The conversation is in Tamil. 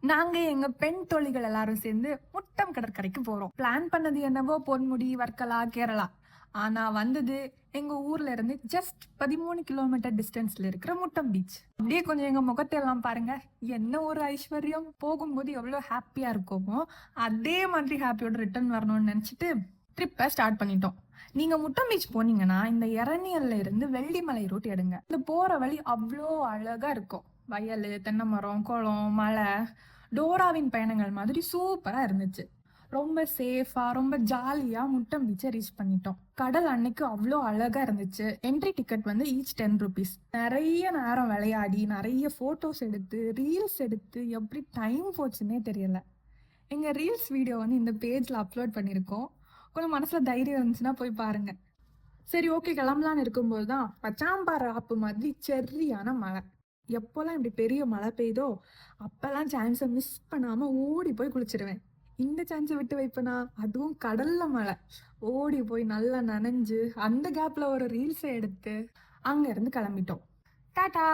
நாங்க எங்க பெண் தோழிகள் எல்லாரும் சேர்ந்து முட்டம் கடற்கரைக்கு போறோம். பிளான் பண்ணது என்னவோ பொன்முடி, வர்க்கலா, கேரளா. ஆனா வந்தது எங்க ஊர்ல இருந்து ஜஸ்ட் 13 கிலோமீட்டர் டிஸ்டன்ஸ்ல இருக்கிற முட்டம் பீச். அப்படியே கொஞ்சம் எங்க முகத்தை எல்லாம் பாருங்க. என்ன ஒரு ஐஸ்வர்யம்! போகும்போது எவ்வளவு ஹாப்பியா இருக்கோமோ அதே மாதிரி ஹாப்பியோட ரிட்டர்ன் வரணும்னு நினைச்சிட்டு ட்ரிப்பை ஸ்டார்ட் பண்ணிட்டோம். நீங்க முட்டம் பீச் போனீங்கன்னா இந்த இரணியல்ல இருந்து வெள்ளிமலை ரூட் எடுங்க. இந்த போற வழி அவ்வளோ அழகா இருக்கும். வயல், தென்னை மரம், குளம், மலை, டோராவின் பயணங்கள் மாதிரி சூப்பரா இருந்துச்சு. ரொம்ப சேஃபா ரொம்ப ஜாலியா முட்டம் பீச்சை ரீச் பண்ணிட்டோம். கடல் அன்னைக்கு அவ்வளோ அழகா இருந்துச்சு. என்ட்ரி டிக்கெட் வந்து ஈச் 10 rupees. நிறைய நேரம் விளையாடி நிறைய போட்டோஸ் எடுத்து ரீல்ஸ் எடுத்து எப்படி டைம் போச்சுன்னே தெரியல. எங்க ரீல்ஸ் வீடியோ வந்து இந்த பேஜ்ல அப்லோட் பண்ணியிருக்கோம். கொஞ்சம் மனசுல தைரியம் இருந்துச்சுன்னா போய் பாருங்க. சரி, ஓகே, கிளம்பலான்னு இருக்கும்போது தான் பச்சாம்பாறை ஆப்பு மாதிரி செரியான மழை. எப்போல்லாம் இப்படி பெரிய மழை பெய்தோ அப்பெல்லாம் சான்ஸை மிஸ் பண்ணாம ஓடி போய் குளிச்சிருவேன். இந்த சான்ஸை விட்டு வைப்பனா? அதுவும் கடல்ல மழை. ஓடி போய் நல்லா நனைஞ்சு அந்த கேப்ல ஒரு ரீல்ஸை எடுத்து அங்க இருந்து கிளம்பிட்டோம். டாடா.